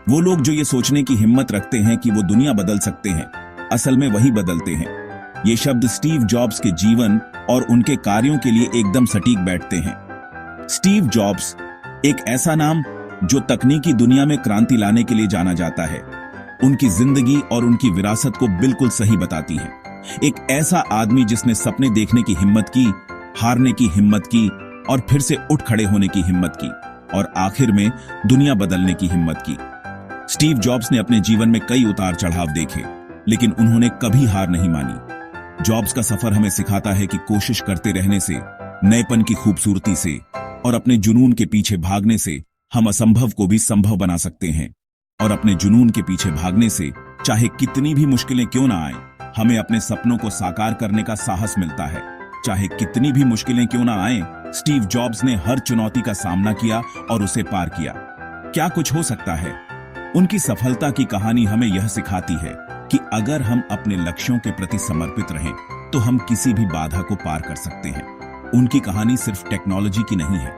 वो लोग जो ये सोचने की हिम्मत रखते हैं कि वो दुनिया बदल सकते हैं, असल में वही बदलते हैं। ये शब्द स्टीव जॉब्स के जीवन और उनके कार्यों के लिए एकदम सटीक बैठते हैं। स्टीव जॉब्स एक ऐसा नाम जो तकनीकी दुनिया में क्रांति लाने के लिए जाना जाता है। उनकी जिंदगी और उनकी विरासत को बिल्कुल सही बताती है। एक ऐसा आदमी जिसने सपने देखने की हिम्मत की, हारने की हिम्मत की और फिर से उठ खड़े होने की हिम्मत की और आखिर में दुनिया बदलने की हिम्मत की। स्टीव जॉब्स ने अपने जीवन में कई उतार चढ़ाव देखे, लेकिन उन्होंने कभी हार नहीं मानी। जॉब्स का सफर हमें सिखाता है कि कोशिश करते रहने से, नएपन की खूबसूरती से और अपने जुनून के पीछे भागने से हम असंभव को भी संभव बना सकते हैं। और अपने जुनून के पीछे भागने से चाहे कितनी भी मुश्किलें क्यों ना आए, हमें अपने सपनों को साकार करने का साहस मिलता है। चाहे कितनी भी मुश्किलें क्यों ना आए, स्टीव जॉब्स ने हर चुनौती का सामना किया और उसे पार किया। क्या कुछ हो सकता है? उनकी सफलता की कहानी हमें यह सिखाती है कि अगर हम अपने लक्ष्यों के प्रति समर्पित रहें तो हम किसी भी बाधा को पार कर सकते हैं। उनकी कहानी सिर्फ टेक्नोलॉजी की नहीं है,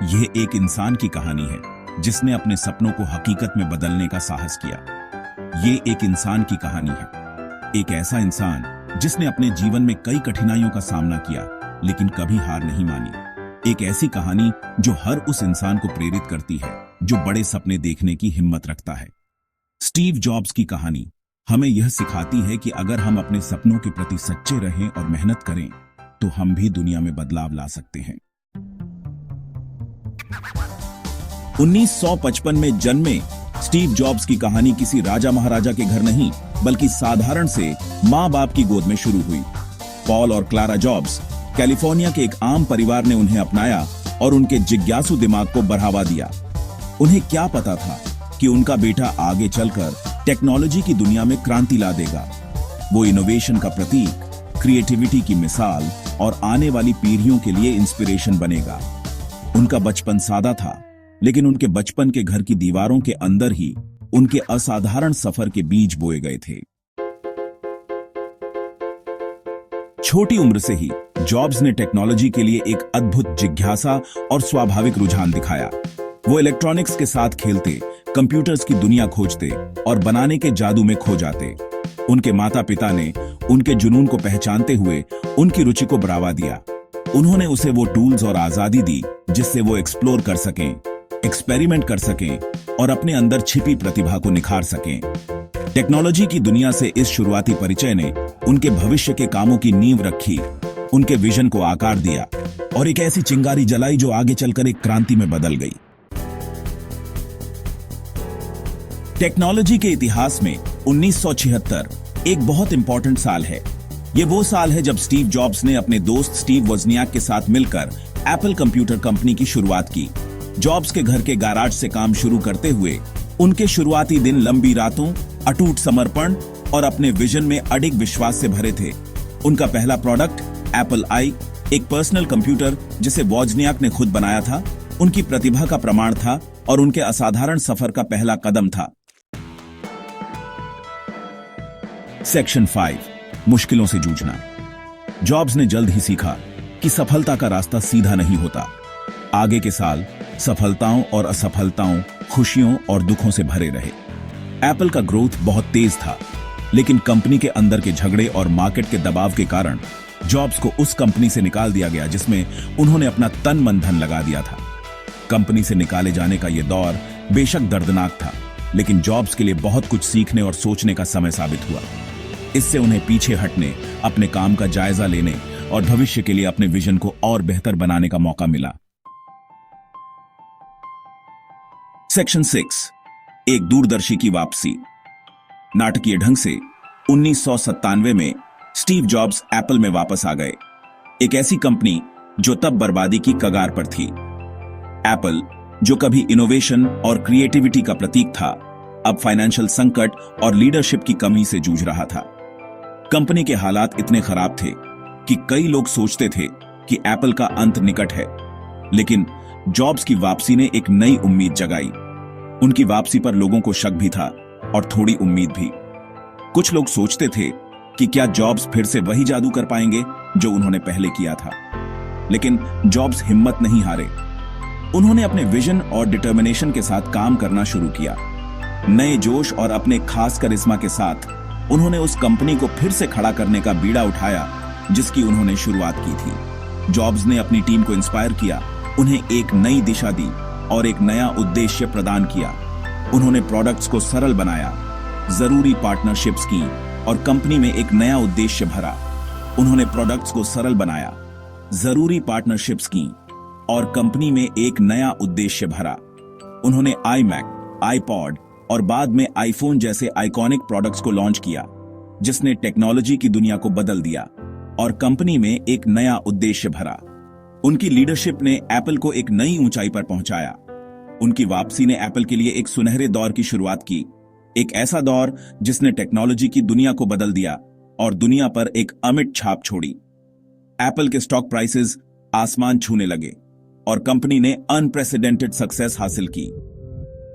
यह एक इंसान की कहानी है जिसने अपने सपनों को हकीकत में बदलने का साहस किया। ये एक इंसान की कहानी है, एक ऐसा इंसान जिसने अपने जीवन में कई कठिनाइयों का सामना किया लेकिन कभी हार नहीं मानी। एक ऐसी कहानी जो हर उस इंसान को प्रेरित करती है जो बड़े सपने देखने की हिम्मत रखता है। स्टीव जॉब्स की कहानी हमें यह सिखाती है कि अगर हम अपने सपनों के प्रति सच्चे रहें और मेहनत करें तो हम भी दुनिया में बदलाव ला सकते हैं। 1955 में जन्मे स्टीव जॉब्स की कहानी किसी राजा महाराजा के घर नहीं बल्कि साधारण से माँ बाप की गोद में शुरू हुई। पॉल और क्लारा जॉब्स कैलिफोर्निया के एक आम परिवार ने उन्हें अपनाया और उनके जिज्ञासु दिमाग को बढ़ावा दिया। उन्हें क्या पता था कि उनका बेटा आगे चलकर टेक्नोलॉजी की दुनिया में क्रांति ला देगा। वो इनोवेशन का प्रतीक, क्रिएटिविटी की मिसाल और आने वाली पीढ़ियों के लिए इंस्पिरेशन बनेगा। उनका बचपन सादा था, लेकिन उनके बचपन के घर की दीवारों के अंदर ही उनके असाधारण सफर के बीज बोए गए थे। छोटी उम्र से ही जॉब्स ने टेक्नोलॉजी के लिए एक अद्भुत जिज्ञासा और स्वाभाविक रुझान दिखाया। वो इलेक्ट्रॉनिक्स के साथ खेलते, कंप्यूटर्स की दुनिया खोजते और बनाने के जादू में खो जाते। उनके माता पिता ने उनके जुनून को पहचानते हुए उनकी रुचि को बढ़ावा दिया। उन्होंने उसे वो टूल्स और आजादी दी जिससे वो एक्सप्लोर कर सकें, एक्सपेरिमेंट कर सकें और अपने अंदर छिपी प्रतिभा को निखार सकें। टेक्नोलॉजी की दुनिया से इस शुरुआती परिचय ने उनके भविष्य के कामों की नींव रखी, उनके विजन को आकार दिया और एक ऐसी चिंगारी जलाई जो आगे चलकर एक क्रांति में बदल गई। टेक्नोलॉजी के इतिहास में 1976 एक बहुत इंपॉर्टेंट साल है। ये वो साल है जब स्टीव जॉब्स ने अपने दोस्त स्टीव वोज़नियाक के साथ मिलकर एप्पल कंप्यूटर कंपनी की शुरुआत की। जॉब्स के घर के गैराज से काम शुरू करते हुए उनके शुरुआती दिन लंबी रातों, अटूट समर्पण और अपने विजन में अडिग विश्वास से भरे थे। उनका पहला प्रोडक्ट एप्पल आई, एक पर्सनल कंप्यूटर जिसे वोज़नियाक ने खुद बनाया था, उनकी प्रतिभा का प्रमाण था और उनके असाधारण सफर का पहला कदम था। सेक्शन 5, मुश्किलों से जूझना। जॉब्स ने जल्द ही सीखा कि सफलता का रास्ता सीधा नहीं होता। आगे के साल सफलताओं और असफलताओं, खुशियों और दुखों से भरे रहे। एप्पल का ग्रोथ बहुत तेज था, लेकिन कंपनी के अंदर के झगड़े और मार्केट के दबाव के कारण जॉब्स को उस कंपनी से निकाल दिया गया जिसमें उन्होंने अपना तन मन धन लगा दिया था। कंपनी से निकाले जाने का यह दौर बेशक दर्दनाक था, लेकिन जॉब्स के लिए बहुत कुछ सीखने और सोचने का समय साबित हुआ। इससे उन्हें पीछे हटने, अपने काम का जायजा लेने और भविष्य के लिए अपने विजन को और बेहतर बनाने का मौका मिला। सेक्शन 6, एक दूरदर्शी की वापसी। नाटकीय ढंग से 1997 में स्टीव जॉब्स एप्पल में वापस आ गए, एक ऐसी कंपनी जो तब बर्बादी की कगार पर थी। एप्पल, जो कभी इनोवेशन और क्रिएटिविटी का प्रतीक था, अब फाइनेंशियल संकट और लीडरशिप की कमी से जूझ रहा था। कंपनी के हालात इतने खराब थे कि कई लोग सोचते थे कि एप्पल का अंत निकट है, लेकिन जॉब्स की वापसी ने एक नई उम्मीद जगाई। उनकी वापसी पर लोगों को शक भी था और थोड़ी उम्मीद भी। कुछ लोग सोचते थे कि क्या जॉब्स फिर से वही जादू कर पाएंगे जो उन्होंने पहले किया था, लेकिन जॉब्स हिम्मत नहीं हारे। उन्होंने अपने विजन और डिटर्मिनेशन के साथ काम करना शुरू किया। नए जोश और अपने खास करिश्मा के साथ उन्होंने उस कंपनी को फिर से खड़ा करने का बीड़ा उठाया जिसकी उन्होंने शुरुआत की थी। जॉब्स ने अपनी टीम को इंस्पायर किया, उन्हें एक नई दिशा दी और एक नया उद्देश्य प्रदान किया। उन्होंने प्रोडक्ट्स को सरल बनाया, जरूरी पार्टनरशिप्स की और कंपनी में एक नया उद्देश्य भरा। उन्होंने प्रोडक्ट्स को सरल बनाया, जरूरी पार्टनरशिप्स की और कंपनी में एक नया उद्देश्य भरा। उन्होंने iMac, iPod और बाद में आईफोन जैसे आइकॉनिक प्रोडक्ट्स को लॉन्च किया, जिसने टेक्नोलॉजी की दुनिया को बदल दिया और कंपनी में एक नया उद्देश्य भरा। उनकी लीडरशिप ने एप्पल को एक नई ऊंचाई पर पहुंचाया। उनकी वापसी ने एप्पल के लिए एक सुनहरे दौर की शुरुआत की, एक ऐसा दौर जिसने टेक्नोलॉजी की दुनिया को बदल दिया और दुनिया पर एक अमिट छाप छोड़ी। एप्पल के स्टॉक प्राइसेस आसमान छूने लगे और कंपनी ने अनप्रेसिडेंटेड सक्सेस हासिल की।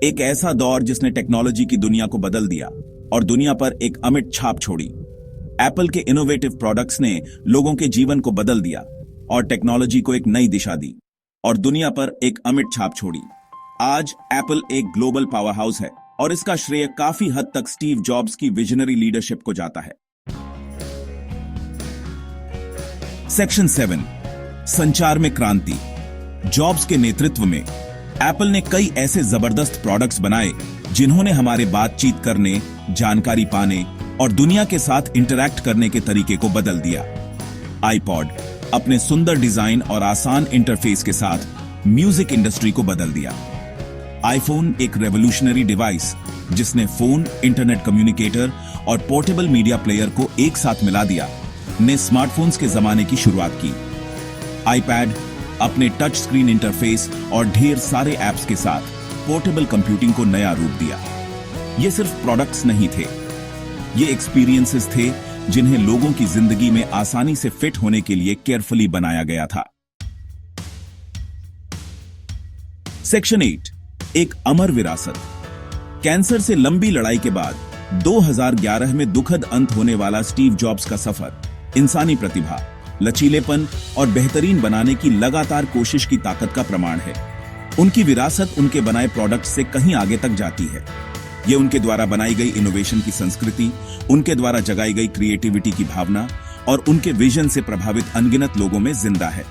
एक ऐसा दौर जिसने टेक्नोलॉजी की दुनिया को बदल दिया और दुनिया पर एक अमिट छाप छोड़ी। एप्पल के इनोवेटिव प्रोडक्ट्स ने लोगों के जीवन को बदल दिया और टेक्नोलॉजी को एक नई दिशा दी और दुनिया पर एक अमिट छाप छोड़ी। आज एप्पल एक ग्लोबल पावर हाउस है और इसका श्रेय काफी हद तक स्टीव जॉब्स की विजनरी लीडरशिप को जाता है। सेक्शन 7, संचार में क्रांति। जॉब्स के नेतृत्व में एप्पल ने कई ऐसे जबरदस्त प्रोडक्ट्स बनाए जिन्होंने हमारे बातचीत करने, जानकारी पाने और दुनिया के साथ इंटरैक्ट करने के तरीके को बदल दिया। iPod अपने सुंदर डिजाइन और आसान इंटरफेस के साथ म्यूजिक इंडस्ट्री को बदल दिया। आईफोन एक रेवोल्यूशनरी डिवाइस जिसने फोन, इंटरनेट कम्युनिकेटर और पोर्टेबल मीडिया प्लेयर को एक साथ मिला दिया, ने स्मार्टफोन्स के जमाने की शुरुआत की। iPad अपने टच स्क्रीन इंटरफेस और ढेर सारे ऐप्स के साथ पोर्टेबल कंप्यूटिंग को नया रूप दिया। ये सिर्फ प्रोडक्ट्स नहीं थे, ये एक्सपीरियंसेस थे जिन्हें लोगों की जिंदगी में आसानी से फिट होने के लिए केयरफुली बनाया गया था। सेक्शन 8, एक अमर विरासत। कैंसर से लंबी लड़ाई के बाद 2011 में दुखद अंत होने वाला स्टीव जॉब्स का सफर इंसानी प्रतिभा, लचीलेपन और बेहतरीन बनाने की लगातार कोशिश की ताकत का प्रमाण है। उनकी विरासत उनके बनाए प्रोडक्ट्स से कहीं आगे तक जाती है। ये उनके द्वारा बनाई गई इनोवेशन की संस्कृति, उनके द्वारा जगाई गई क्रिएटिविटी की भावना और उनके विजन से प्रभावित अनगिनत लोगों में जिंदा है।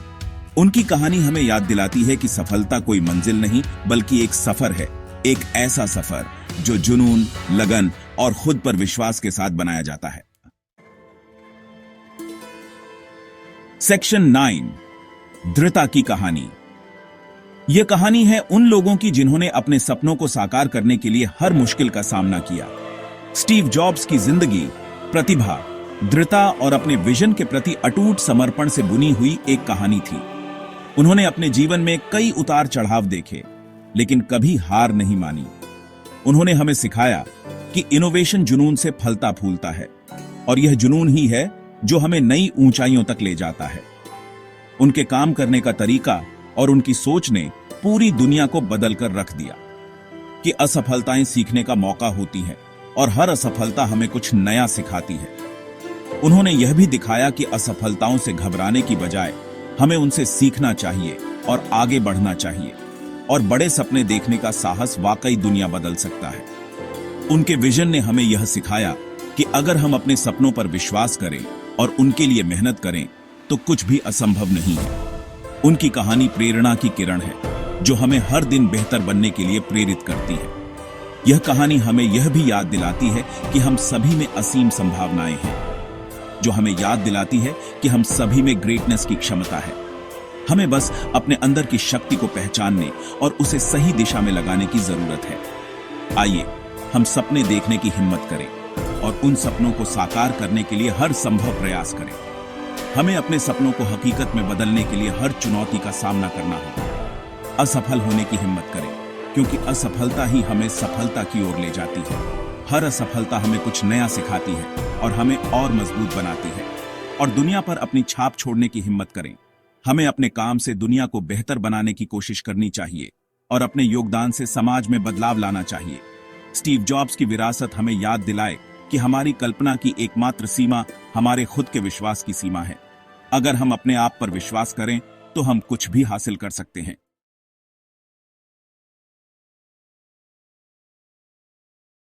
उनकी कहानी हमें याद दिलाती है कि सफलता कोई मंजिल नहीं बल्कि एक सफर है, एक ऐसा सफर जो जुनून, लगन और खुद पर विश्वास के साथ बनाया जाता है। सेक्शन 9, दृढ़ता की कहानी। यह कहानी है उन लोगों की जिन्होंने अपने सपनों को साकार करने के लिए हर मुश्किल का सामना किया। स्टीव जॉब्स की जिंदगी प्रतिभा, दृढ़ता और अपने विजन के प्रति अटूट समर्पण से बुनी हुई एक कहानी थी। उन्होंने अपने जीवन में कई उतार चढ़ाव देखे, लेकिन कभी हार नहीं मानी। उन्होंने हमें सिखाया कि इनोवेशन जुनून से फलता फूलता है और यह जुनून ही है जो हमें नई ऊंचाइयों तक ले जाता है। उनके काम करने का तरीका और उनकी सोच ने पूरी दुनिया को बदल कर रख दिया कि असफलताएं सीखने का मौका होती हैं और हर असफलता हमें कुछ नया सिखाती है। उन्होंने यह भी दिखाया कि असफलताओं से घबराने की बजाय हमें उनसे सीखना चाहिए और आगे बढ़ना चाहिए और बड़े सपने देखने का साहस वाकई दुनिया बदल सकता है। उनके विजन ने हमें यह सिखाया कि अगर हम अपने सपनों पर विश्वास करें और उनके लिए मेहनत करें तो कुछ भी असंभव नहीं है। उनकी कहानी प्रेरणा की किरण है जो हमें हर दिन बेहतर बनने के लिए प्रेरित करती है। यह कहानी हमें यह भी याद दिलाती है कि हम सभी में असीम संभावनाएं हैं, जो हमें याद दिलाती है कि हम सभी में ग्रेटनेस की क्षमता है। हमें बस अपने अंदर की शक्ति को पहचानने और उसे सही दिशा में लगाने की जरूरत है। आइए हम सपने देखने की हिम्मत करें और उन सपनों को साकार करने के लिए हर संभव प्रयास करें। हमें अपने सपनों को हकीकत में बदलने के लिए हर चुनौती का सामना करना होगा। असफल होने की हिम्मत करें, क्योंकि असफलता ही हमें सफलता की ओर ले जाती है। हर असफलता हमें कुछ नया सिखाती है और हमें और मजबूत बनाती है। और दुनिया पर अपनी छाप छोड़ने की हिम्मत करें। हमें अपने काम से दुनिया को बेहतर बनाने की कोशिश करनी चाहिए और अपने योगदान से समाज में बदलाव लाना चाहिए। स्टीव जॉब्स की विरासत हमें याद दिलाए कि हमारी कल्पना की एकमात्र सीमा हमारे खुद के विश्वास की सीमा है। अगर हम अपने आप पर विश्वास करें तो हम कुछ भी हासिल कर सकते हैं।